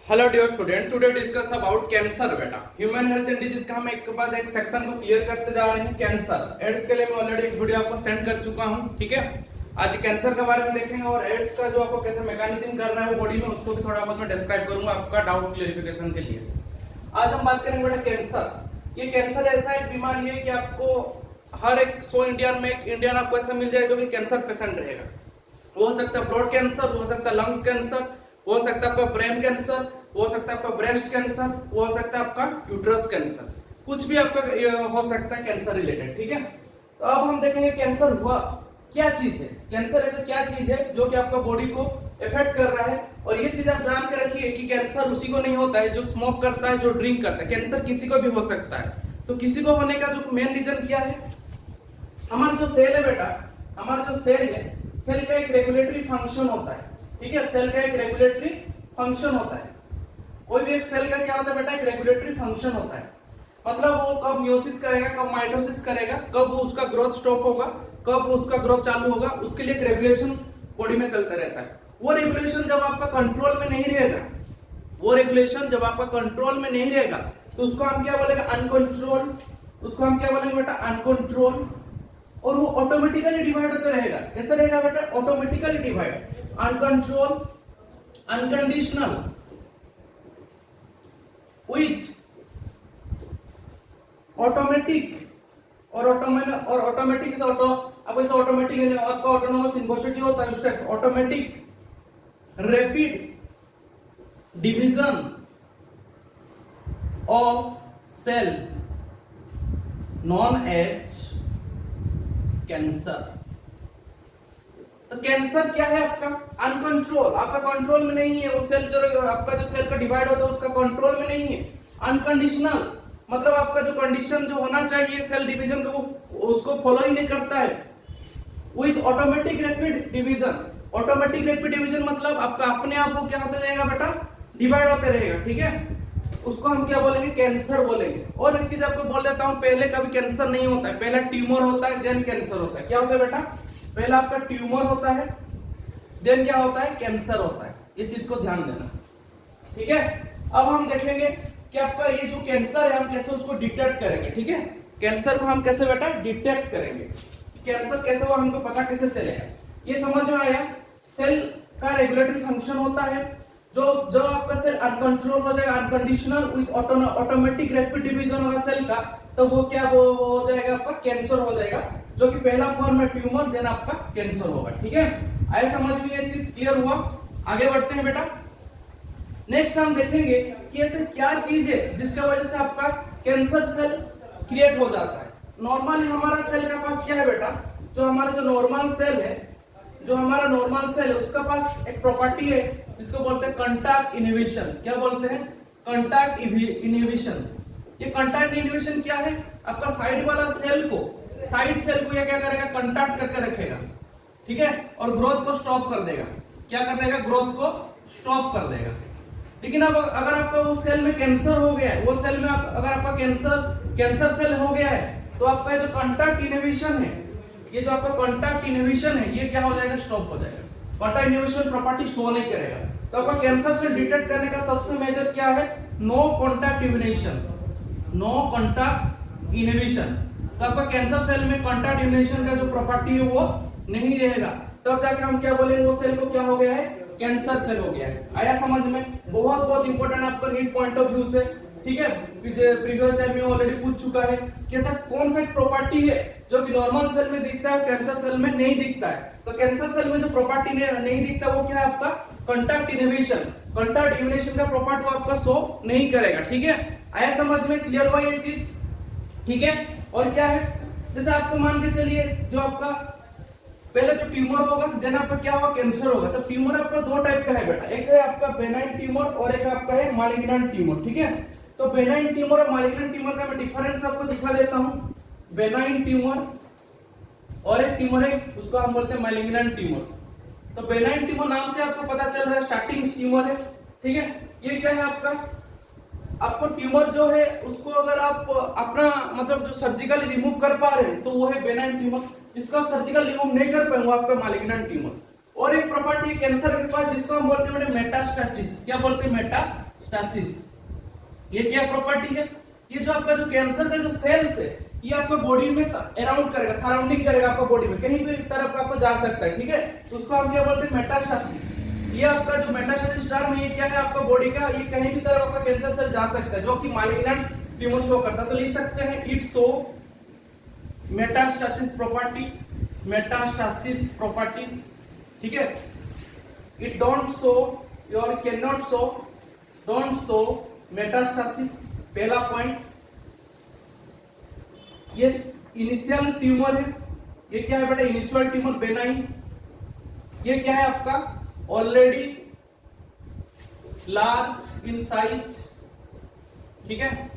Hello dear student, today discuss about cancer बेटा। Human health and disease का हम एक के बाद एक सेक्शन को क्लियर करते जा रहे हैं। कैंसर एड्स के लिए मैं ऑलरेडी एक वीडियो आपको सेंड कर चुका हूं, ठीक है। आज कैंसर के बारे में देखेंगे और एड्स का जो आपको कैसे मैकेनिज्म कर रहा है वो बॉडी में, उसको भी थोड़ा बहुत मैं डिस्क्राइब करूंगा आपका डाउट क्लियरिफिकेशन के लिए। आज हम बात करेंगे बेटा कैंसर। ये कैंसर ऐसा एक बीमारी है कि आपको हर एक 100 इंडियन में एक इंडियन आपको ऐसा मिल जाए जो कि कैंसर पेशेंट रहेगा। हो सकता है ब्लड कैंसर, हो सकता है लंग्स कैंसर, हो सकता है आपका ब्रेन कैंसर, हो सकता है आपका ब्रेस्ट कैंसर, हो सकता है आपका यूट्रस कैंसर, कुछ भी आपका हो सकता है कैंसर रिलेटेड, ठीक है। तो अब हम देखेंगे कैंसर हुआ क्या चीज है। कैंसर ऐसा क्या चीज है जो कि आपका बॉडी को इफेक्ट कर रहा है। और ये चीज आप जान के रखिए कि कैंसर उसी को नहीं होता है जो स्मोक करता है, जो ड्रिंक करता है। कैंसर किसी को भी हो सकता है। तो किसी को होने का जो मेन रीजन क्या है, हमारा जो सेल है बेटा, हमारा जो सेल है, सेल का एक रेगुलेटरी फंक्शन होता है, ठीक है। सेल का एक रेगुलेटरी फंक्शन होता है। कोई भी एक सेल का क्या होता है बेटा, एक रेगुलेटरी फंक्शन होता है। मतलब वो कब मियोसिस करेगा, कब माइटोसिस करेगा, कब वो उसका ग्रोथ स्टॉप होगा, कब उसका ग्रोथ चालू होगा, उसके लिए एक रेगुलेशन बॉडी में चलता रहता है। वो रेगुलेशन जब आपका कंट्रोल में नहीं रहेगा, वो रेगुलेशन जब आपका कंट्रोल में नहीं रहेगा तो उसको हम क्या बोलेंगे, अनकंट्रोल। उसको हम क्या बोलेंगे बेटा, अनकंट्रोल। और वो ऑटोमेटिकली डिवाइड होता रहेगा। कैसे रहेगा बेटा, automatically divide, uncontrol, unconditional, with automatic. और ऑटोमेटिक से ऑटो, अब ऐसे ऑटोमेटिक आपका ऑटोनोमस इन्फोसिटी होता है, उसका automatic rapid division of cell known as cancer. तो कैंसर क्या है आपका, अनकंट्रोल, आपका कंट्रोल में नहीं है। वो सेल जो आपका जो सेल का डिवाइड होता है उसका कंट्रोल में नहीं है। अनकंडीशनल मतलब आपका जो कंडीशन जो होना चाहिए सेल डिवीजन का वो उसको फॉलो ही नहीं करता है। With automatic rapid division, automatic rapid division मतलब आपका अपने आप वो क्या होता जाएगा बेटा, डिवाइड होते रहेगा, ठीक है। उसको हम क्या बोलेंगे, कैंसर बोलेंगे। और एक चीज आपको बोल देता हूं, पहले कभी कैंसर नहीं होता है, पहले ट्यूमर होता है देन कैंसर होता है। क्या होता है बेटा, पहला आपका ट्यूमर होता है देन क्या होता है, कैंसर होता है। ये चीज को ध्यान देना, ठीक है। अब हम देखेंगे कि आपका ये जो कैंसर है हम कैसे उसको डिटेक्ट करेंगे, ठीक है। कैंसर को हम कैसे बेटा डिटेक्ट करेंगे, कैंसर कैसे वो हमको पता कैसे चलेगा, ये समझ में आया। सेल का रेगुलेटरी फंक्शन होता है। जो आपका सेल अनकंट्रोल हो जाएगा, unconditional with automatic rapid division होगा सेल का, तो वो क्या वो हो जाएगा आपका कैंसर हो जाएगा, जो कि पहला फॉर्म में ट्यूमर देन आपका कैंसर होगा, ठीक है। आए समझ में, ये चीज क्लियर हुआ। आगे बढ़ते हैं बेटा। नेक्स्ट हम देखेंगे कि ऐसे क्या चीज है जिसका वजह से आपका कैंसर सेल क्रिएट हो जाता है। नॉर्मली हमारा सेल का पास क्या है बेटा, जो हमारा जो नॉर्मल सेल है, जो हमारा नॉर्मल सेल है उसका पास एक प्रॉपर्टी है जिसको बोलते हैं कांटेक्ट इनहिबिशन। क्या बोलते हैं, कांटेक्ट इनहिबिशन। ये कांटेक्ट इनहिबिशन क्या है, आपका साइड वाला सेल को, साइड सेल को ये क्या करेगा, कांटेक्ट करके रखेगा, ठीक है। और ग्रोथ को स्टॉप कर देगा। क्या कर देगा, ग्रोथ को स्टॉप कर देगा। लेकिन अब अगर आपका उस सेल में कैंसर हो गया है, वो सेल में अगर आपका कैंसर सेल हो गया है, तो आपका जो कांटेक्ट इनहिबिशन है, ये जो आपका कांटेक्ट इनहिबिशन है ये क्या हो जाएगा, स्टॉप हो जाएगा। कांटेक्ट इनहिबिशन प्रॉपर्टी शो नहीं करेगा। तो आपका कैंसर सेल डिटेक्ट करने का सबसे मेजर क्या है, no contact inhibition, no contact inhibition. तो आपका कैंसर सेल में कांटेक्ट इनहिबिशन का जो प्रॉपर्टी है वो नहीं रहेगा, तब जाके हम क्या बोलेंगे, वो सेल को क्या हो गया है, कैंसर सेल हो गया है। आया समझ में, बहुत इंपॉर्टेंट आपका नीट पॉइंट ऑफ व्यू से, ठीक है। प्रीवियस टाइम में ऑलरेडी पूछ चुका है कि ऐसा कौन सा एक प्रॉपर्टी है जो कि नॉर्मल सेल में दिखता है, कैंसर सेल में नहीं दिखता है। तो कैंसर सेल में जो प्रॉपर्टी नहीं दिखता वो क्या है, आपका कांटेक्ट इनहिबिशन। कांटेक्ट इनहिबिशन का प्रॉपर्टी वो आपका शो नहीं करेगा, ठीक है। आया समझ में, क्लियर हुआ ये चीज, ठीक है। और क्या है, जैसे आपको मान के चलिए जो आपका पहले तो ट्यूमर होगा देन आपका क्या होगा, कैंसर होगा। तो ट्यूमर आपका दो टाइप का है बेटा, एक है आपका बेनाइन ट्यूमर और एक आपका है मालिग्नेंट ट्यूमर, ठीक है। तो बेनाइन ट्यूमर और मालिग्नेंट ट्यूमर का मैं डिफरेंस आपको दिखा देता हूं। बेनाइन ट्यूमर और एक ट्यूमर है उसको हम बोलते हैं मालिग्नेंट ट्यूमर। तो बेनाइन ट्यूमर नाम से आपको पता चल रहा है स्टार्टिंग ट्यूमर है, ठीक है। ये क्या है आपको ट्यूमर जो है उसको अगर आप अपना मतलब जो सर्जिकली रिमूव कर पा रहे हैं तो वो है बेनाइन ट्यूमर। जिसको आप सर्जिकल रिमूव नहीं कर पाएंगे आपका मालिग्नेंट ट्यूमर। और एक प्रॉपर्टी है कैंसर के पास जिसको हम बोलते हैं मेटास्टैटिस। क्या बोलते हैं, मेटास्टैटिस। स्टासिस। ये क्या प्रॉपर्टी है? ये जो आपका जो कैंसर का जो सेल्स है ये आपका बॉडी में अराउंड करेगा, सराउंडिंग करेगा आपका बॉडी में, कहीं भी तरफ आपको जा सकता है, ठीक है। तो उसको हम क्या बोलते हैं? मेटास्टासिस। ये आपका जो मेटास्टासिस टर्म है ये क्या है आपका बॉडी का, ये कहीं भी तरफ आपका कैंसर सेल जा सकता है जो कि मालिग्नेंट ट्यूमर शो करता है। तो लिख सकते हैं it show metastasis property, metastasis property, ठीक है। इट डोंट शो और can not show, don't show metastasis, पहला पॉइंट। ये इनिशियल ट्यूमर है, ये क्या है बेटा? Initial tumour benign. ये क्या है आपका? ऑलरेडी लार्ज इन साइज, ठीक है।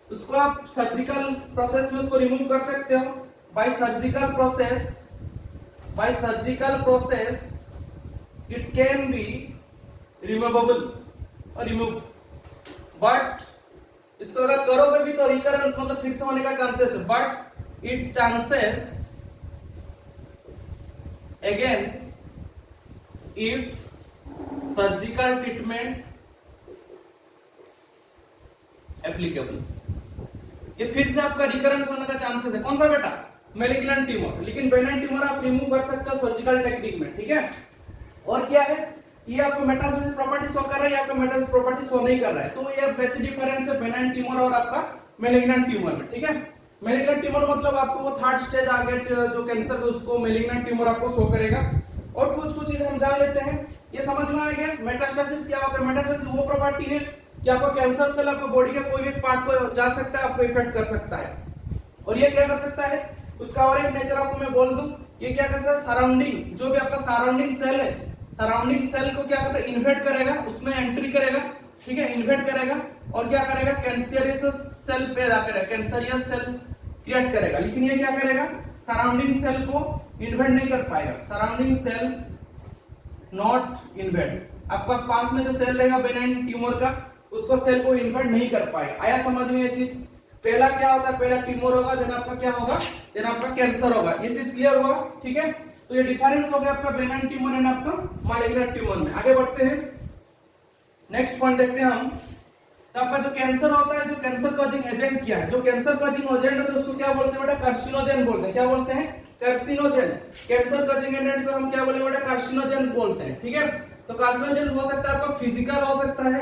उसको आप सर्जिकल प्रोसेस में उसको रिमूव कर सकते हो bye surgical process, bye surgical process it can be removable और रिमूव, बट इसको अगर करोगे भी तो रिकरेंस मतलब फिर से होने का चांसेस है, but it chances again if surgical treatment applicable. ये फिर से आपका रिकरेंस होने का चांसेस है। कौन सा बेटा? Malignant tumour. लेकिन बेनाइन ट्यूमर आप रिमूव कर सकते हो सर्जिकल टेक्निक में, ठीक है। और क्या है? ये आपको मेटास्टेसिस प्रॉपर्टी शो कर रहा है, ये आपको मेटास्टेसिस प्रॉपर्टी शो नहीं कर रहा है। तो ये बेसिक डिफरेंस है बेनाइन ट्यूमर और आपका मैलिग्नेंट ट्यूमर में, ठीक है। मैलिग्नेंट ट्यूमर मतलब आपको वो थर्ड स्टेज आ गया जो कैंसर है उसको मैलिग्नेंट ट्यूमर आपको शो करेगा। और कुछ चीजें हम जान लेते हैं, ये समझ में आ गया मेटास्टेसिस क्या होता है। मेटास्टेसिस वो प्रॉपर्टी है कि आपको कैंसर सेल आपको बॉडी के कोई भी पार्ट को जा सकता है, आपको इफेक्ट कर सकता है। और ये क्या कर सकता है? उसका और एक नेचर आपको मैं बोल दूं, ये क्या कर सकता है? सराउंडिंग, जो भी आपका सराउंडिंग सेल है, सराउंडिंग सेल को क्या करता है? इन्वेड करेगा, उसमें एंट्री करेगा, ठीक है, इन्वेड करेगा और क्या करेगा? कैंसरियस सेल पैदा करेगा, कैंसरियस सेल्स क्रिएट करेगा। लेकिन ये क्या करेगा? सराउंडिंग सेल को इन्वेड नहीं कर पाएगा, सराउंडिंग सेल नॉट इन्वेड। आपका पास में जो सेल रहेगा बेनाइन ट्यूमर का, उसको सेल को इन्वेड नहीं कर पाएगा। आया समझ में ये चीज? पहला क्या होता है? पहला ट्यूमर होगा, देन आपका क्या होगा? देन आपका कैंसर होगा। ये चीज क्लियर हुआ, ठीक है। तो ये डिफरेंस हो गया आपका बेनाइन ट्यूमर एंड आपका मैलिग्नेंट ट्यूमर में। आगे बढ़ते हैं, नेक्स्ट पॉइंट देखते हैं हम। तो आपका जो कैंसर होता है, जो कैंसर कॉजिंग एजेंट क्या है? जो कैंसर कॉजिंग एजेंट होता है उसको क्या बोलते हैं बेटा? कार्सिनोजेन बोलते हैं। क्या बोलते हैं? कार्सिनोजेन। कैंसर कॉजिंग एजेंट को हम क्या बोलेंगे बेटा? कार्सिनोजेंस बोलते हैं, ठीक है। तो कार्सिनोजेन हो सकता है आपका फिजिकल हो सकता है,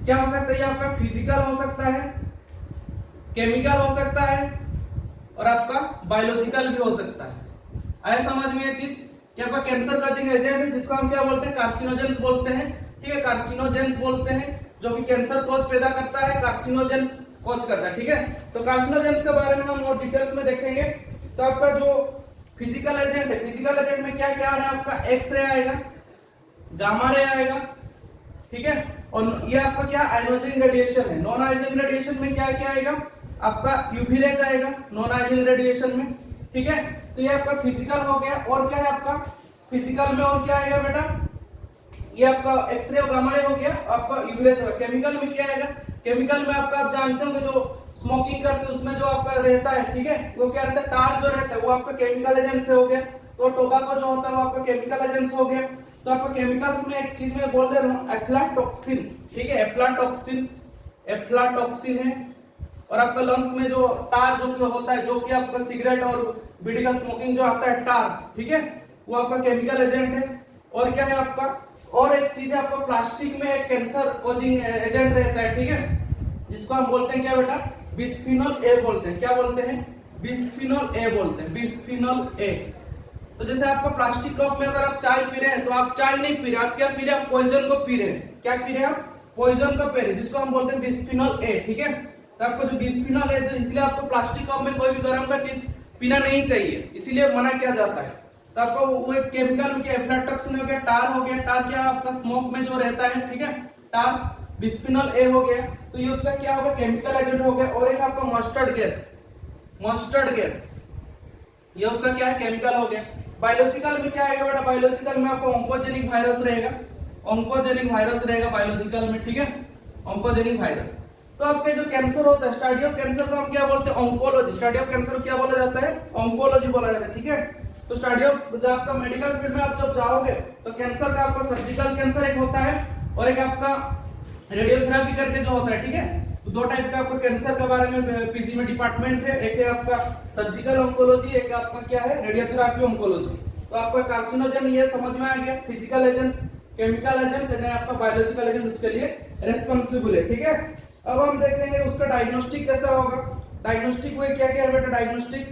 क्या हो सकता है? ये आपका फिजिकल हो सकता है, केमिकल हो सकता है और आपका बायोलॉजिकल भी हो सकता है। आया समझ में ये चीज? कि आपका कैंसर कॉजिंग एजेंट है जिसको हम क्या बोलते हैं? कार्सिनोजेंस बोलते हैं, ठीक है। कार्सिनोजेंस बोलते हैं जो कि कैंसर कॉज पैदा करता है, कार्सिनोजेंस कॉज करता है, ठीक है। तो कार्सिनोजेंस के बारे में हम और डिटेल्स में देखेंगे। तो आपका जो फिजिकल एजेंट है, फिजिकल एजेंट में क्या क्या आ रहा है? आपका एक्स रे आएगा, गामा रे आएगा, ठीक है। और ये आपका क्या? आयोनाइजिंग रेडिएशन है। नॉन आयोनाइजिंग रेडिएशन में क्या क्या आएगा? आपका यूवी रेज आएगा नॉन आयोनाइजिंग रेडिएशन में, ठीक है। तो ये आपका फिजिकल हो गया। और क्या है आपका फिजिकल में? और क्या आएगा बेटा? ये आपका एक्सरे और गामा रे हो गया, आपका यूवी रेज होगा। केमिकल में क्या आएगा? केमिकल में आपका आप जानते होंगे जो स्मोकिंग करते हैं उसमें जो आपका रहता है, ठीक है, वो क्या रहता है? टार जो रहता है वो आपका केमिकल एजेंट से हो गया। तो टोबैको जो होता है वो आपका केमिकल एजेंट हो गया। तो आपको केमिकल्स में एक चीज मैं बोल दे रहा हूं, एफ्लाटॉक्सिन, ठीक है। एफ्लाटॉक्सिन, एफ्लाटॉक्सिन है। और आपका लंग्स में जो टार जो कि होता है, जो कि आपका सिगरेट और बीड़ी का स्मोकिंग जो आता है टार, ठीक है, वो आपका केमिकल एजेंट है। और क्या है आपका? और एक चीज है आपका प्लास्टिक में एक कैंसर कॉजिंग एजेंट रहता है, ठीक है, जिसको हम बोलते हैं क्या बेटा? बिस्फिनॉल ए बोलते हैं। क्या बोलते हैं? बिस्फिनॉल ए बोलते हैं, बिस्फिनॉल ए। तो जैसे आपका प्लास्टिक कप में अगर आप चाय पी रहे हैं तो आप चाय नहीं पी रहे, आप क्या पी रहे हैं? आप पॉइजन को पी रहे हैं। क्या पी रहे हैं? आप पॉइजन को पी रहे हैं, जिसको हम बोलते हैं बिस्फिनॉल ए, ठीक है। तो आपको जो बिस्फिनॉल है, जो इसलिए आपको प्लास्टिक कप में कोई भी गर्म का चीज पीना नहीं चाहिए, इसीलिए मना किया जाता है। तो आपको वो एक केमिकल में क्या? एफ्लाटॉक्सिन हो गया, टार हो गया। टार क्या आपका स्मोक में जो रहता है, ठीक है, टार, बिस्फिनॉल ए हो गया। तो ये उसका क्या होगा? केमिकल एजेंट हो गया। और एक आपका मस्टर्ड गैस, मस्टर्ड गैस, ये उसका क्या है? केमिकल हो गया। बायोलॉजिकल में क्या आएगा बेटा? बायोलॉजिकल में आपको ऑन्कोजेनिक वायरस रहेगा, ऑन्कोजेनिक वायरस रहेगा बायोलॉजिकल में, ठीक है, ऑन्कोजेनिक वायरस। तो आपके जो कैंसर होता है, स्टडी ऑफ कैंसर को हम क्या बोलते हैं? ऑन्कोलॉजी। स्टडी ऑफ कैंसर को क्या बोला जाता है? ऑन्कोलॉजी बोला जाता है, ठीक है। तो स्टडी ऑफ, जब आपका मेडिकल फील्ड में आप जब जाओगे तो कैंसर का आपका सर्जिकल कैंसर एक होता है और एक आपका रेडियोथेरेपी करके जो होता है, ठीक है। तो दो टाइप का आपको कैंसर के बारे में पीजी में डिपार्टमेंट है, एक है आपका सर्जिकल ऑन्कोलॉजी, एक आपका क्या है रेडियोथेरेपी ऑन्कोलॉजी। तो आपका कार्सिनोजन ये समझ में आ गया, physical agents, chemical agents and आपका बायोलॉजिकल एजेंट उसके लिए रेस्पॉन्सिबल है, ठीक है। अब हम देखेंगे उसका डायग्नोस्टिक कैसा होगा। डायग्नोस्टिक में क्या क्या है बेटा, डायग्नोस्टिक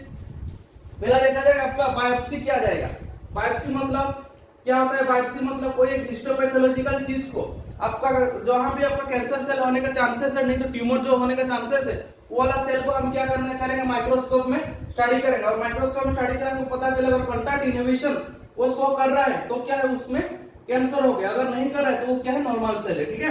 पहला देखा जाएगा आपका बायोप्सी किया जाएगा। बायोप्सी मतलब क्या होता है, बायोप्सी मतलब कोई एक हिस्टोपैथोलॉजिकल चीज को आपका जहां भी आपका कैंसर सेल होने का चांसेस है, नहीं तो ट्यूमर जो होने का चांसेस है, वो वाला सेल को हम क्या करेंगे माइक्रोस्कोप में स्टडी करेंगे, और माइक्रोस्कोप में स्टडी करेंगे तो पता चलेगा कॉन्टैक्ट इनहिबिशन वो शो कर रहा है तो क्या है उसमें कैंसर हो गया, अगर नहीं कर रहा है तो वो क्या है नॉर्मल सेल है, ठीक है।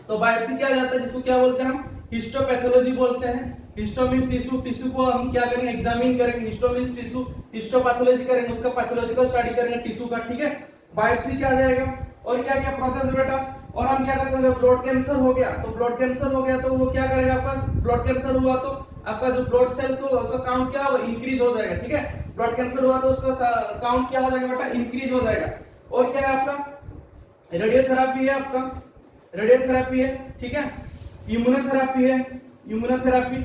तो बायोप्सी किया जाता है जिसको क्या बोलते हैं हम हिस्टोपैथोलॉजी बोलते हैं। हिस्टो मीन टिश्यू, टिश्यू को हम क्या करेंगे एग्जामिन करेंगे, हिस्टो मीन टिश्यू, हिस्टोपैथोलॉजी करेंगे, उसका पैथोलॉजिकल स्टडी करेंगे टिश्यू का, ठीक है। बायोप्सी किया जाएगा और क्या क्या प्रोसेस है बेटा, और हम क्या कर सकते हैं ब्लड कैंसर हो गया तो ब्लड कैंसर हो गया तो वो क्या करेगा आपका ब्लड कैंसर हुआ तो आपका जो ब्लड सेल्स होगा उसका काउंट क्या होगा इंक्रीज हो जाएगा, ठीक है। ब्लड कैंसर हुआ तो उसका काउंट क्या हो जाएगा बेटा इंक्रीज हो जाएगा। और क्या है आपका रेडियोथेरेपी है, आपका रेडियोथेरेपी है, ठीक है। इम्यूनोथेरेपी है, इम्यूनोथेरेपी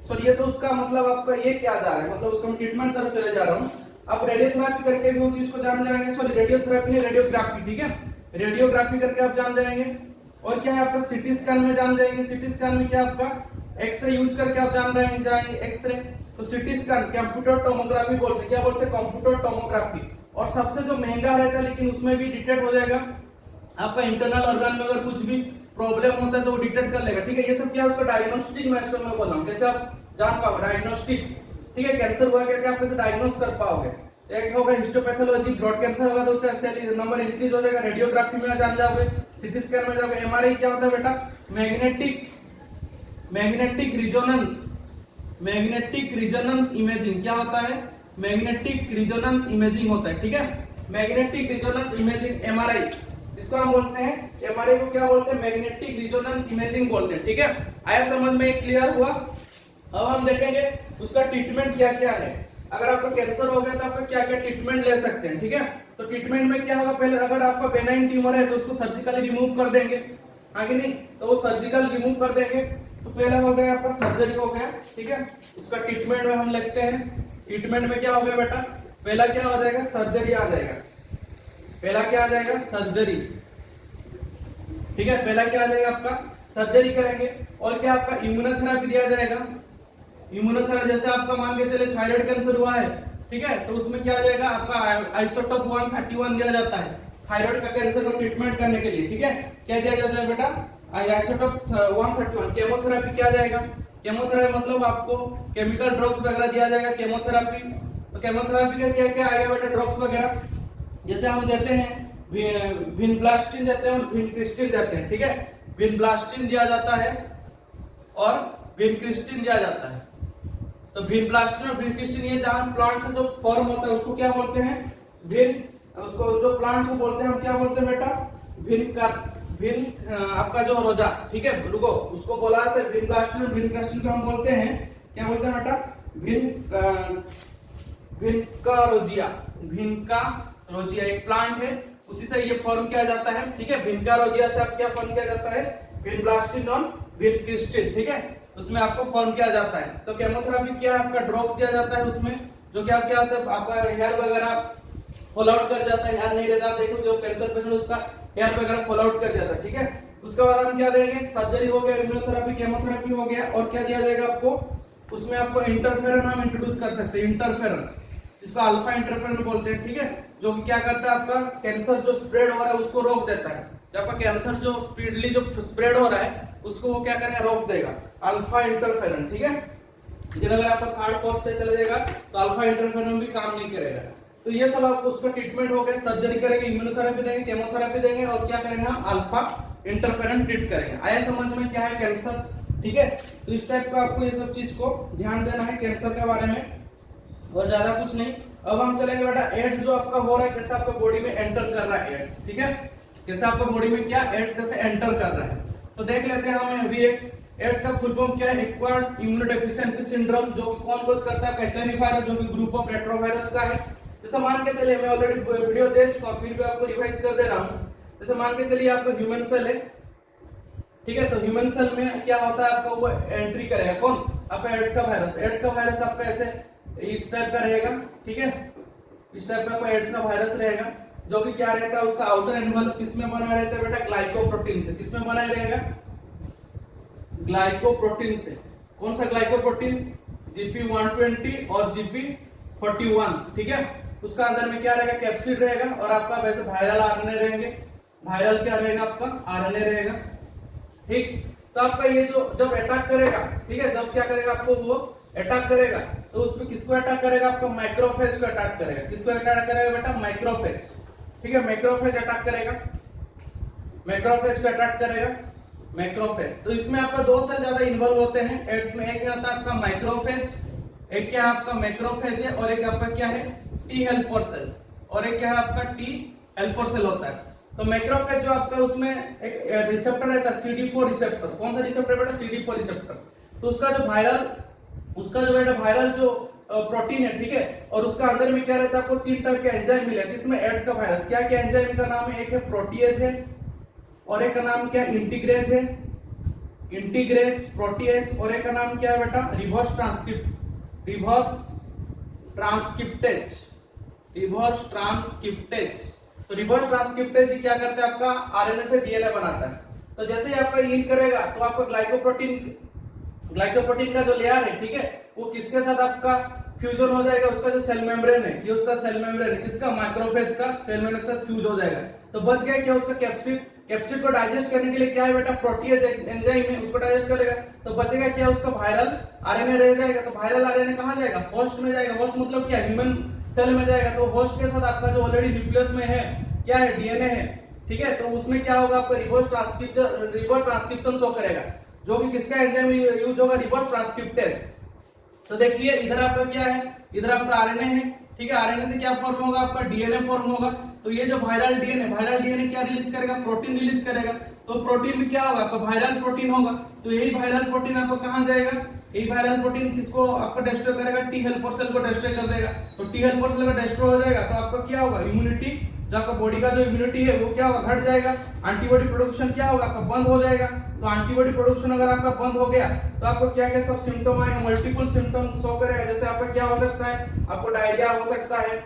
सॉरी ये तो उसका मतलब आपका ये क्या जा रहा है, मतलब उसका ट्रीटमेंट तरफ चले जा रहा हूँ। आप रेडियोथेरेपी करके भी वो चीज को जान जाएंगे, सॉरी रेडियोथेरेपी नहीं रेडियोग्राफी, ठीक है। रेडियोग्राफी करके आप जान जाएंगे। और क्या है आपका सीटी स्कैन में जान जाएंगे, सीटी स्कैन में क्या आपका एक्सरे यूज करके आप जान जाएंगे एक्सरे। तो सीटी स्कैन कंप्यूटर टोमोग्राफी बोलते हैं, क्या बोलते हैं कंप्यूटर टोमोग्राफी। और सबसे जो महंगा रहता है लेकिन उसमें भी डिटेक्ट हो जाएगा आपका इंटरनल ऑर्गन में अगर कुछ भी प्रॉब्लम होता है तो वो डिटेक्ट कर लेगा, ठीक है। ये सब क्या है उसका डायग्नोस्टिक मेथड में बोल रहा हूँ, कैसे आप जान पाओगे डायग्नोस्टिक, ठीक है। कैंसर हुआ करके आप कैसे डायग्नोस कर पाओगे, एक होगा हिस्टोपैथोलॉजी, ब्लड कैंसर होगा तो उसका सेल नंबर इंक्रीज हो जाएगा, रेडियोग्राफी में जान जाओगे, सीटी स्कैन में जाओगे। एमआरआई क्या होता है बेटा मैग्नेटिक रिजोनेंस इमेजिंग, क्या होता है मैग्नेटिक रिजोनेंस इमेजिंग होता है, ठीक है। मैग्नेटिक रिजोनेंस इमेजिंग एमआरआई इसको हम बोलते हैं, एमआरआई को क्या बोलते हैं मैग्नेटिक रिजोनेंस इमेजिंग बोलते हैं, ठीक है। आया समझ में, क्लियर हुआ। अब हम देखेंगे उसका ट्रीटमेंट क्या क्या है। अगर आपको कैंसर हो गया तो आपका क्या क्या ट्रीटमेंट ले सकते हैं, ठीक है। तो ट्रीटमेंट में क्या होगा, पहले अगर आपका बेनाइन ट्यूमर है तो उसको सर्जिकली रिमूव कर देंगे, आगे नहीं तो वो सर्जिकल रिमूव कर देंगे। तो पहला हो गया आपका सर्जरी हो गया, ठीक है। उसका ट्रीटमेंट में हम लिखते हैं, ट्रीटमेंट में क्या हो गया बेटा, पहला क्या हो जाएगा सर्जरी आ जाएगा, पहला क्या आ जाएगा सर्जरी, ठीक है। पहला क्या आ जाएगा आपका सर्जरी करेंगे। और क्या आपका इम्यूनोथेरेपी दिया जाएगा, इम्यूनोथेरेपी जैसे आपका मान के चले थायराइड कैंसर हुआ है, ठीक है, तो उसमें क्या आ जाएगा आपका आइसोटोप 131 दिया जाता है थायराइड का कैंसर को ट्रीटमेंट करने के लिए, ठीक है। क्या दिया जाता है बेटा आइसोटोप 131। केमोथेरेपी क्या जाएगा, केमोथेरेपी मतलब आपको केमिकल ड्रग्स वगैरह दिया जाएगा केमोथेरेपी। तो केमोथेरेपी का क्या क्या आएगा बेटा ड्रग्स वगैरह, जैसे हम देते हैं विनब्लास्टिन देते हैं और विनक्रिस्टिन देते हैं, ठीक है। विनब्लास्टिन दिया जाता है और विनक्रिस्टिन दिया जाता है। तो विनब्लास्टिन और विनक्रिस्टिन ये जहां प्लांट से जो फॉर्म होता है उसको क्या बोलते हैं विन, उसको जो प्लांट को बोलते हैं हम क्या बोलते हैं बेटा विन आपका जो रोजा, ठीक है रुको उसको बोला जाता है विनब्लास्टिन और विनक्रिस्टिन को हम बोलते हैं क्या बोलते हैं बेटा विनकारोजिया एक प्लांट है उसी से ये फॉर्म किया जाता है, ठीक है। विनकारोजिया से आप क्या फॉर्म किया जाता है विनब्लास्टिन और विनक्रिस्टिन, ठीक है, उसमें आपको फॉर्म किया जाता है। तो केमोथेरेपी क्या आपका ड्रग्स दिया जाता है उसमें जो क्या क्या होता है आपका हेयर वगैरह फॉल आउट कर जाता है, हेयर नहीं रहता, देखो जो कैंसर पेशेंट उसका हेयर वगैरह फॉल आउट कर जाता है, ठीक है। उसके बाद हम क्या देंगे सर्जरी हो गया, इम्यूनोथेरेपी केमोथेरेपी हो गया। और क्या दिया जाएगा आपको उसमें आपको इंटरफेरन हम इंट्रोड्यूस कर सकते हैं, इंटरफेरन जिसको अल्फा इंटरफेरन बोलते हैं, ठीक है, जो कि क्या करता है आपका कैंसर जो स्प्रेड हो रहा है उसको रोक देता है। जब आपका कैंसर जो स्पीडली जो स्प्रेड हो रहा है उसको वो क्या करेगा रोक देगा, अल्फा इंटरफेरन, ठीक है। लेकिन अगर आपका थर्ड फोर्थ से चला जाएगा तो अल्फा इंटरफेरन भी काम नहीं करेगा। तो ये सब आपको उसका ट्रीटमेंट हो गया, सर्जरी करेंगे, इम्यूनोथेरेपी देंगे, केमोथेरेपी देंगे और क्या करेंगे हम अल्फा इंटरफेरन ट्रीट करेंगे। आया समझ में क्या है कैंसर, ठीक है। तो इस टाइप का आपको ये सब चीज को ध्यान देना है कैंसर के बारे में और ज्यादा कुछ नहीं। अब हम चलेंगे बेटा एड्स जो आपका हो रहा है कैसे आपका बॉडी में एंटर कर रहा है एड्स, ठीक है, कैसे आपका बॉडी में क्या एड्स कैसे एंटर कर रहा है। तो देख लेते हैं हम अभी एक एड्स का फुल फॉर्म क्या है एक्वायर्ड इम्यूनोडेफिशिएंसी सिंड्रोम, जो कौन कॉज करता है एचआईवी वायरस जो भी ग्रुप ऑफ रेट्रोवायरस का है। जैसे मान के चलिए मैं ऑलरेडी वीडियो दे चुका हूं फिर भी आपको रिवाइज कर दे रहा हूं। जैसे मान के चलिए आपका ह्यूमन सेल है, ठीक है। तो ह्यूमन सेल में क्या होता है आपका, वो एंट्री करेगा कौन, आपका एड्स का वायरस। एड्स का वायरस आपका ऐसे इस टाइप का रहेगा, ठीक है, इस टाइप का आपका एड्स का वायरस रहेगा, जो कि क्या रहता है, उसका आउटर एनवलप किसमें बना रहता है बेटा, ग्लाइकोप्रोटीन से। किसमें बना रहेगा, ग्लाइकोप्रोटीन से। कौन सा ग्लाइकोप्रोटीन, GP120 और GP41, ठीक है। उसका अंदर में क्या रहेगा, कैप्सिड रहेगा, और आपका वैसे वायरल आरएनए रहेंगे। वायरल क्या रहेगा, आपका आरएनए रहेगा, ठीक। तो आपका ये जो जब अटैक करेगा, ठीक है, जब क्या करेगा आपको, वो अटैक करेगा, तो उसमें किसको अटैक करेगा, आपका माइक्रोफेज को अटैक करेगा। किसको अटैक करेगा बेटा, माइक्रोफेज, ठीक है, माइक्रोफेज अटैक करेगा, माइक्रोफेज को अटैक करेगा, मैक्रोफेज। तो इसमें आपका दो सेल ज्यादा इन्वॉल्व होते हैं एड्स में, एक रहता है आपका माइक्रोफेज, एक क्या है आपका मैक्रोफेज है, और एक आपका क्या है, टी हेल्पर सेल, और एक क्या है आपका टी हेल्पर सेल होता है। तो मैक्रोफेज जो आपका, उसमें एक रिसेप्टर रहता है CD4 रिसेप्टर। कौन सा रिसेप्टर बेटा, CD4 रिसेप्टर। तो उसका जो बेटा वायरल जो प्रोटीन है, ठीक है, और उसका अंदर में क्या रहता है, आपको 3 टाइप के एंजाइम मिले, जिसमें एड्स का वायरस क्या क्या एंजाइम का नाम है, एक है प्रोटीएज है, और एक का नाम क्या, इंटीग्रेज है, इंटीग्रेज प्रोटीएज, और एक का नाम क्या है बेटा, रिवर्स ट्रांसक्रिप्टेज। तो रिवर्स ट्रांसक्रिप्टेज क्या करता है, आपका आरएनए से डीएनए बनाता है। तो जैसे ही आपका इन करेगा, तो आपका ग्लाइकोप्रोटीन का जो लेयर है, ठीक है, वो किसके साथ आपका फ्यूजन हो जाएगा, उसका जो सेल मेम्ब्रेन है, ये उसका सेल मेम्ब्रेन है, किसका, माइक्रोफेज का सेल मेम्ब्रेन के साथ फ्यूज हो जाएगा। तो बच गया क्या, उसका कैप्सिड को डाइजेस्ट करने के लिए क्या है बेटा, प्रोटीएज एंजाइम है, उसको डाइजेस्ट करेगा। तो बचेगा क्या, उसका वायरल आरएनए रह जाएगा। तो वायरल आरएनए कहां जाएगा, होस्ट में जाएगा। होस्ट मतलब क्या, ह्यूमन सेल में जाएगा। तो होस्ट के साथ आपका जो ऑलरेडी न्यूक्लियस में है क्या है, डीएनए है, ठीक है। तो उसमें क्या होगा, आपका रिवर्स ट्रांसक्रिप्शन शो करेगा, जो कि किसका एंजाइम यूज होगा, रिवर्स ट्रांसक्रिप्टेज। तो देखिए इधर आपका क्या है, इधर आपका आरएनए है, ठीक है। आरएनए से क्या फॉर्म होगा, आपका डीएनए फॉर्म होगा। तो ये जो वायरल डीएनए क्या रिलीज करेगा, प्रोटीन रिलीज करेगा। तो प्रोटीन में क्या होगा, आपका वायरल प्रोटीन होगा। तो यही वायरल प्रोटीन आपको कहां जाएगा, यही वायरल प्रोटीन किसको आपको डिस्ट्रॉय करेगा, टी हेल्पर सेल को डिस्ट्रॉय कर देगा। तो टी हेल्पर सेल का डिस्ट्रॉय हो जाएगा, तो आपका क्या होगा, इम्यूनिटी, जो आपका बॉडी का जो इम्यूनिटी है वो क्या होगा, घट जाएगा। एंटीबॉडी प्रोडक्शन क्या होगा, आपका बंद हो जाएगा। तो एंटीबॉडी प्रोडक्शन अगर आपका बंद हो गया, तो आपको क्या क्या सब सिम्टम आएगा, मल्टीपल सिम्टम शो करेगा। जैसे आपका क्या हो सकता है, आपको डायरिया हो सकता है,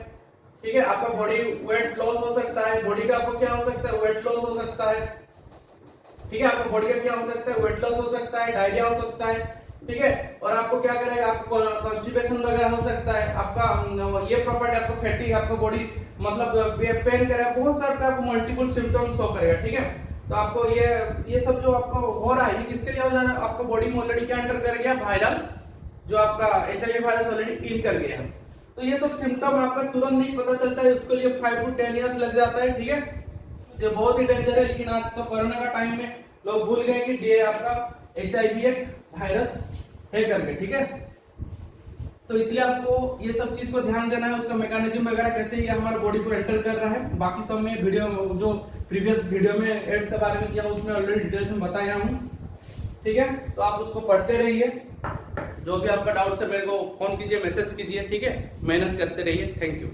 ठीक है, आपका बॉडी वेट लॉस हो सकता है, बॉडी का आपको क्या हो सकता है, वेट लॉस हो सकता है, ठीक है, आपको बॉडी का क्या हो सकता है, वेट लॉस हो सकता है, डायरिया हो सकता है, ठीक है। और आपको क्या करेगा, आपको कॉन्स्टिपेशन वगैरह हो सकता है, आपका ये प्रॉपर्टी, आपको फैटिग, आपको बॉडी मतलब पेन करेगा, बहुत सारे आपको मल्टीपल सिम्टम्स शो करेगा, ठीक है। तो आपको ये सब जो आपको हो रहा है, ये किसके लिए हो जा रहा है, आपको बॉडी में ऑलरेडी क्या एंटर कर गया, वायरल, जो आपका HIV वायरस ऑलरेडी इन कर गया है। तो ये सब सिम्टम आपका तुरंत नहीं पता चलता है, उसके लिए 5 to 10 इयर्स लग जाता है, ठीक है। ये बहुत ही डेंजर है, लेकिन आज तो कोरोना का टाइम में लोग भूल गए कि ये आपका HIV एक वायरस है करके, ठीक है। तो इसलिए आपको ये सब चीज को ध्यान देना है, उसका मैकेनिज्म वगैरह कैसे ये हमारे बॉडी को एंटर कर रहा है। बाकी सब में वीडियो, जो प्रीवियस वीडियो में एड्स के बारे में किया उसमें ऑलरेडी डिटेल्स में बताया हूँ, ठीक है। तो आप उसको पढ़ते रहिए, जो भी आपका डाउट है मेरे को फोन कीजिए, मैसेज कीजिए, ठीक है। मेहनत करते रहिए। Thank you.